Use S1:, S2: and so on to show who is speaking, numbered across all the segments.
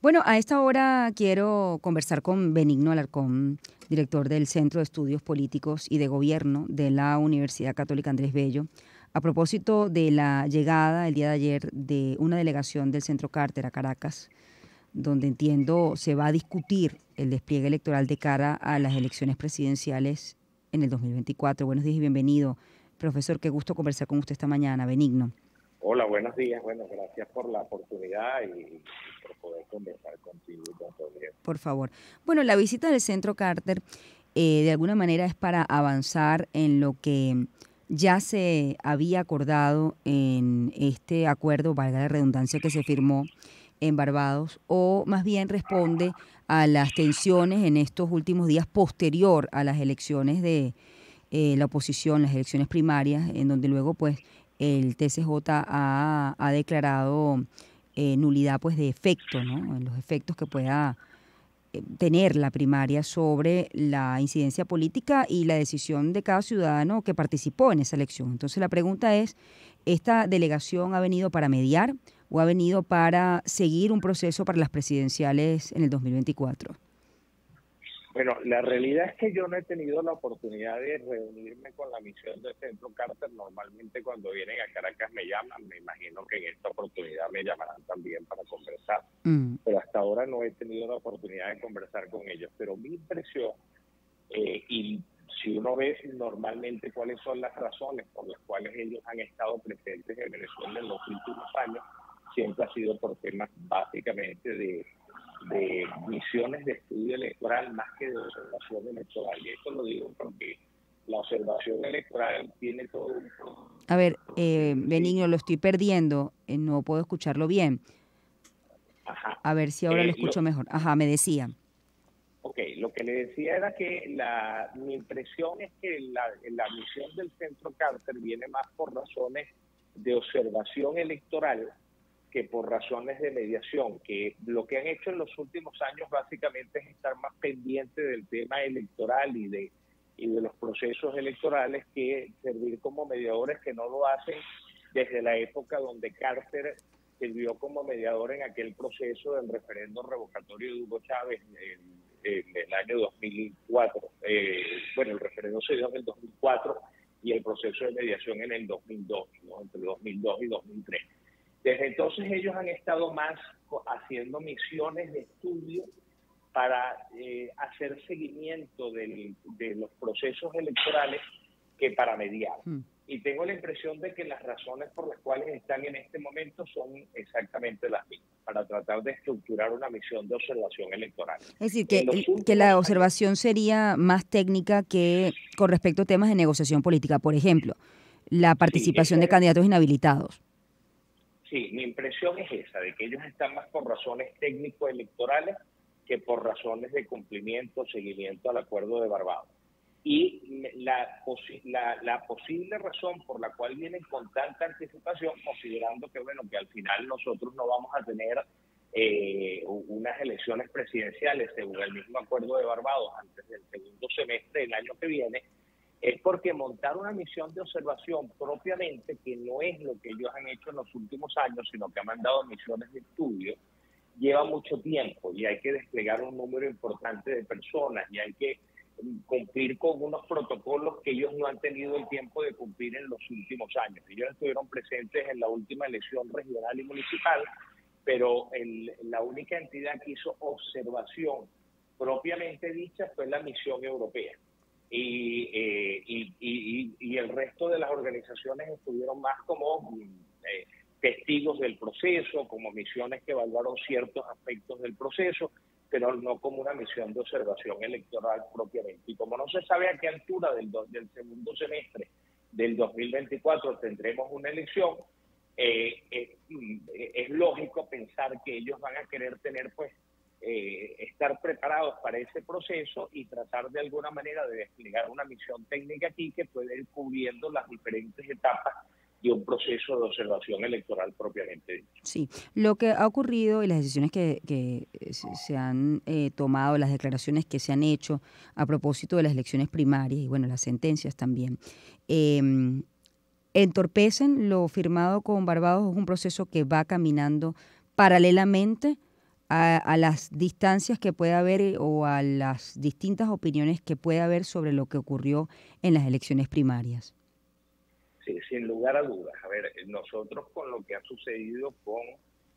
S1: Bueno, a esta hora quiero conversar con Benigno Alarcón, director del Centro de Estudios Políticos y de Gobierno de la Universidad Católica Andrés Bello, a propósito de la llegada el día de ayer de una delegación del Centro Carter a Caracas, donde entiendo se va a discutir el despliegue electoral de cara a las elecciones presidenciales en el 2024. Buenos días y bienvenido, profesor. Qué gusto conversar con usted esta mañana, Benigno.
S2: Hola, buenos días. Bueno, gracias por la oportunidad y por poder conversar contigo y con tu audiencia.
S1: Por favor. Bueno, la visita del Centro Carter de alguna manera es para avanzar en lo que ya se había acordado en este acuerdo, valga la redundancia, que se firmó en Barbados, o más bien responde a las tensiones en estos últimos días posterior a las elecciones de la oposición, las elecciones primarias, en donde luego pues el TCJ ha declarado nulidad pues de efecto, ¿no? En los efectos que pueda tener la primaria sobre la incidencia política y la decisión de cada ciudadano que participó en esa elección. Entonces la pregunta es, ¿esta delegación ha venido para mediar o ha venido para seguir un proceso para las presidenciales en el 2024?
S2: Bueno, la realidad es que yo no he tenido la oportunidad de reunirme con la misión del Centro Carter. Normalmente cuando vienen a Caracas me llaman, me imagino que en esta oportunidad me llamarán también para conversar. Pero hasta ahora no he tenido la oportunidad de conversar con ellos. Pero mi impresión, y si uno ve normalmente cuáles son las razones por las cuales ellos han estado presentes en Venezuela en los últimos años, siempre ha sido por temas básicamente de misiones de estudio electoral más que de observación electoral. Y esto lo digo porque la observación electoral tiene todo un...
S1: A ver, Benigno, lo estoy perdiendo, no puedo escucharlo bien.
S2: Ajá.
S1: A ver si ahora lo escucho mejor. Ajá, me decía.
S2: Ok, lo que le decía era que mi impresión es que la misión del Centro Carter viene más por razones de observación electoral que por razones de mediación, que lo que han hecho en los últimos años básicamente es estar más pendiente del tema electoral y de los procesos electorales que servir como mediadores, que no lo hacen desde la época donde Carter sirvió como mediador en aquel proceso del referendo revocatorio de Hugo Chávez en el año 2004. Bueno, el referendo se dio en el 2004 y el proceso de mediación en el 2002, ¿no? Entre 2002 y 2003. Desde entonces ellos han estado más haciendo misiones de estudio para hacer seguimiento de los procesos electorales que para mediar. Y tengo la impresión de que las razones por las cuales están en este momento son exactamente las mismas, para tratar de estructurar una misión de observación electoral.
S1: Es decir, que la observación sería más técnica que con respecto a temas de negociación política. Por ejemplo, la participación de candidatos inhabilitados.
S2: Sí, mi impresión es esa, de que ellos están más por razones técnico-electorales que por razones de cumplimiento, seguimiento al acuerdo de Barbados. Y la posible razón por la cual vienen con tanta anticipación, considerando que, bueno, que al final nosotros no vamos a tener unas elecciones presidenciales según el mismo acuerdo de Barbados antes del segundo semestre del año que viene, es porque montar una misión de observación propiamente, que no es lo que ellos han hecho en los últimos años, sino que han mandado misiones de estudio, lleva mucho tiempo y hay que desplegar un número importante de personas y hay que cumplir con unos protocolos que ellos no han tenido el tiempo de cumplir en los últimos años. Ellos estuvieron presentes en la última elección regional y municipal, pero la única entidad que hizo observación propiamente dicha fue la misión europea. Y el resto de las organizaciones estuvieron más como testigos del proceso, como misiones que evaluaron ciertos aspectos del proceso, pero no como una misión de observación electoral propiamente. Y como no se sabe a qué altura del segundo semestre del 2024 tendremos una elección, es lógico pensar que ellos van a querer tener pues estar preparados para ese proceso y tratar de alguna manera de desplegar una misión técnica aquí que puede ir cubriendo las diferentes etapas de un proceso de observación electoral propiamente dicho.
S1: Sí, lo que ha ocurrido y las decisiones que se han tomado, las declaraciones que se han hecho a propósito de las elecciones primarias y bueno, las sentencias también, entorpecen lo firmado con Barbados. Es un proceso que va caminando paralelamente a las distancias que puede haber o a las distintas opiniones que puede haber sobre lo que ocurrió en las elecciones primarias.
S2: Sí, sin lugar a dudas. A ver, nosotros con lo que ha sucedido con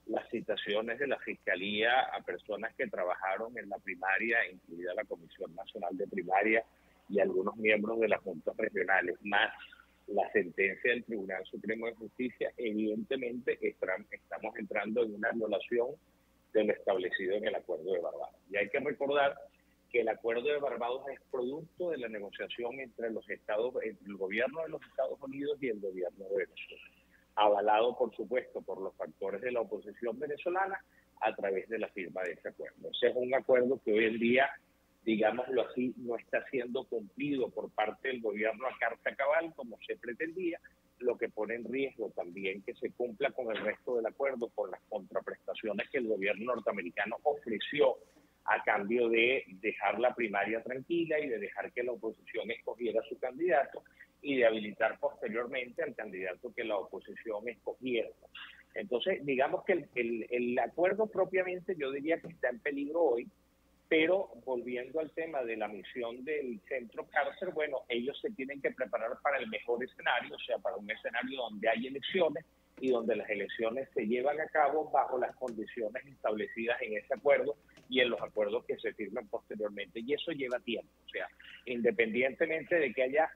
S2: las citaciones de la Fiscalía a personas que trabajaron en la primaria, incluida la Comisión Nacional de Primaria y algunos miembros de las juntas regionales, más la sentencia del Tribunal Supremo de Justicia, evidentemente estamos entrando en una violación de lo establecido en el Acuerdo de Barbados. Y hay que recordar que el Acuerdo de Barbados es producto de la negociación entre entre el gobierno de los Estados Unidos y el gobierno de Venezuela, avalado, por supuesto, por los factores de la oposición venezolana a través de la firma de ese acuerdo. Ese es un acuerdo que hoy en día, digámoslo así, no está siendo cumplido por parte del gobierno a carta cabal como se pretendía, lo que pone en riesgo también que se cumpla con el resto del acuerdo, con las contraprestaciones que el gobierno norteamericano ofreció a cambio de dejar la primaria tranquila y de dejar que la oposición escogiera su candidato y de habilitar posteriormente al candidato que la oposición escogiera. Entonces, digamos que el acuerdo propiamente yo diría que está en peligro hoy, pero volviendo al tema de la misión del Centro Carter, bueno, ellos se tienen que preparar para el mejor escenario, o sea, para un escenario donde hay elecciones y donde las elecciones se llevan a cabo bajo las condiciones establecidas en ese acuerdo y en los acuerdos que se firman posteriormente. Y eso lleva tiempo, o sea, independientemente de que haya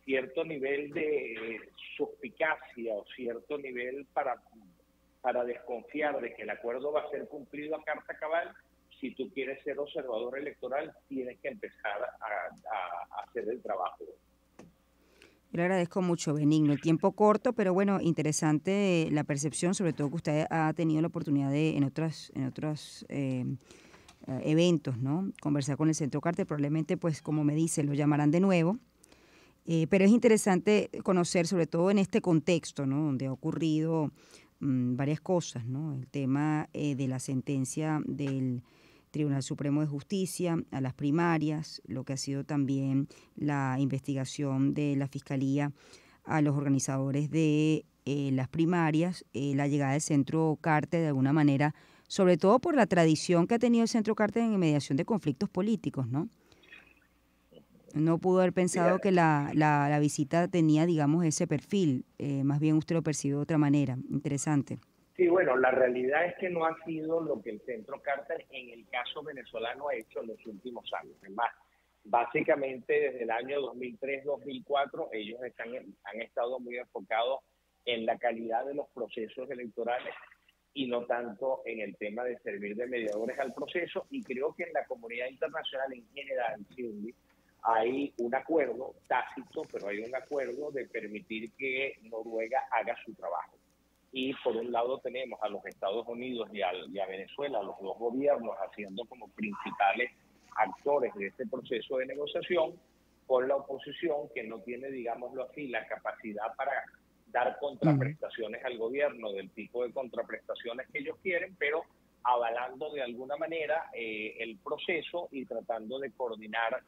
S2: cierto nivel de suspicacia o cierto nivel para desconfiar de que el acuerdo va a ser cumplido a carta cabal, si tú quieres ser observador electoral, tienes que empezar a hacer el trabajo.
S1: Yo le agradezco mucho, Benigno. El tiempo corto, pero bueno, interesante la percepción, sobre todo que usted ha tenido la oportunidad de en otros eventos, ¿no? Conversar con el Centro Carter. Probablemente, pues, como me dice, lo llamarán de nuevo. Pero es interesante conocer, sobre todo en este contexto, ¿no? Donde ha ocurrido varias cosas, ¿no? El tema de la sentencia del Tribunal Supremo de Justicia a las primarias, lo que ha sido también la investigación de la Fiscalía a los organizadores de las primarias, la llegada del Centro Carter de alguna manera, sobre todo por la tradición que ha tenido el Centro Carter en mediación de conflictos políticos, ¿no? No pudo haber pensado que la visita tenía, digamos, ese perfil. Más bien usted lo percibe de otra manera. Interesante.
S2: Sí, bueno, la realidad es que no ha sido lo que el Centro Carter en el caso venezolano ha hecho en los últimos años. Es más, básicamente desde el año 2003-2004 ellos han estado muy enfocados en la calidad de los procesos electorales y no tanto en el tema de servir de mediadores al proceso. Y creo que en la comunidad internacional en general, Cindy, hay un acuerdo tácito, pero hay un acuerdo de permitir que Noruega haga su trabajo. Y por un lado tenemos a los Estados Unidos y a Venezuela, los dos gobiernos haciendo como principales actores de este proceso de negociación, con la oposición que no tiene, digámoslo así, la capacidad para dar contraprestaciones al gobierno del tipo de contraprestaciones que ellos quieren, pero avalando de alguna manera el proceso y tratando de coordinarse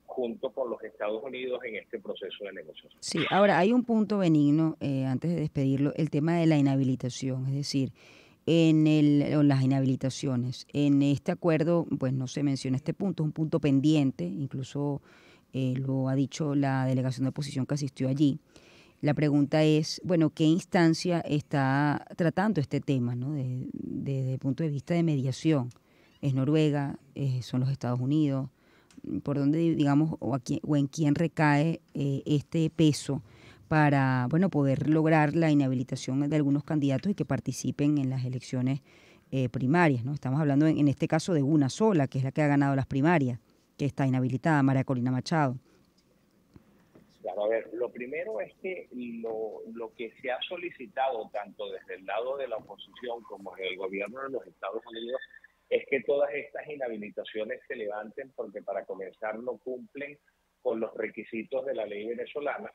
S2: junto con los Estados Unidos en este proceso de negociación.
S1: Sí, ahora hay un punto, Benigno, antes de despedirlo, el tema de la inhabilitación, es decir, en las inhabilitaciones. En este acuerdo, pues no se menciona este punto, es un punto pendiente, incluso lo ha dicho la delegación de oposición que asistió allí. La pregunta es, bueno, ¿qué instancia está tratando este tema, ¿no? Desde el punto de vista de mediación? ¿Es Noruega? ¿Son los Estados Unidos? ¿Por dónde, digamos, o en quién recae este peso para, bueno, poder lograr la inhabilitación de algunos candidatos y que participen en las elecciones primarias, ¿no? Estamos hablando en este caso de una sola, que es la que ha ganado las primarias, que está inhabilitada, María Corina Machado.
S2: Claro, a ver, lo primero es que lo que se ha solicitado tanto desde el lado de la oposición como desde el gobierno de los Estados Unidos es que todas estas inhabilitaciones se levanten porque para comenzar no cumplen con los requisitos de la ley venezolana,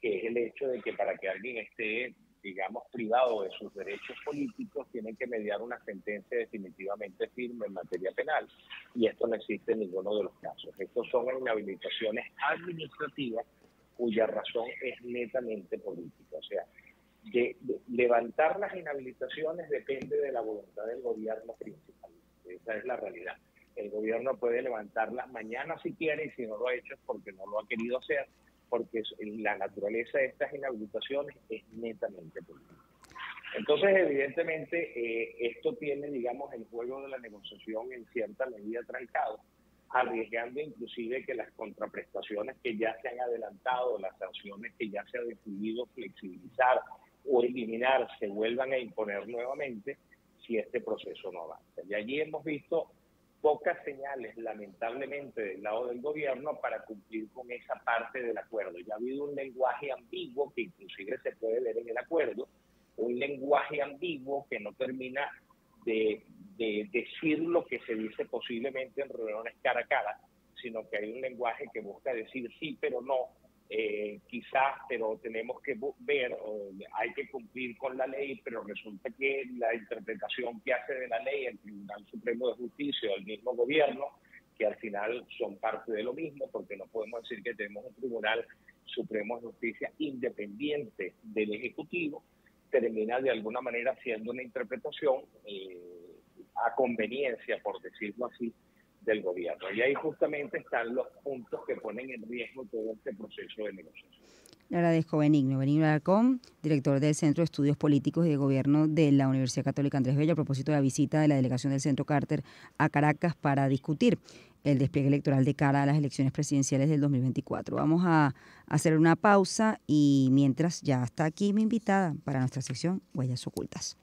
S2: que es el hecho de que para que alguien esté, digamos, privado de sus derechos políticos, tienen que mediar una sentencia definitivamente firme en materia penal. Y esto no existe en ninguno de los casos. Estos son inhabilitaciones administrativas cuya razón es netamente política. O sea, levantar las inhabilitaciones depende de la voluntad del gobierno principalmente. Esa es la realidad. El gobierno puede levantarlas mañana si quiere, y si no lo ha hecho es porque no lo ha querido hacer, porque la naturaleza de estas inhabilitaciones es netamente política. Entonces, evidentemente, esto tiene, digamos, el juego de la negociación en cierta medida trancado, arriesgando inclusive que las contraprestaciones que ya se han adelantado, las sanciones que ya se ha decidido flexibilizar o eliminar, se vuelvan a imponer nuevamente si este proceso no avanza. Y allí hemos visto pocas señales, lamentablemente, del lado del gobierno para cumplir con esa parte del acuerdo. Ya ha habido un lenguaje ambiguo que inclusive se puede ver en el acuerdo, un lenguaje ambiguo que no termina de decir lo que se dice posiblemente en reuniones cara a cara, sino que hay un lenguaje que busca decir sí, pero no, quizás, pero tenemos que ver, hay que cumplir con la ley, pero resulta que la interpretación que hace de la ley el Tribunal Supremo de Justicia o el mismo gobierno, que al final son parte de lo mismo, porque no podemos decir que tenemos un Tribunal Supremo de Justicia independiente del Ejecutivo, termina de alguna manera haciendo una interpretación a conveniencia, por decirlo así, del gobierno. Y ahí justamente están los puntos que ponen en riesgo todo este proceso de negociación.
S1: Le agradezco, Benigno Alarcón, director del Centro de Estudios Políticos y de Gobierno de la Universidad Católica Andrés Bello, a propósito de la visita de la delegación del Centro Carter a Caracas para discutir el despliegue electoral de cara a las elecciones presidenciales del 2024. Vamos a hacer una pausa y mientras ya está aquí mi invitada para nuestra sección Huellas Ocultas.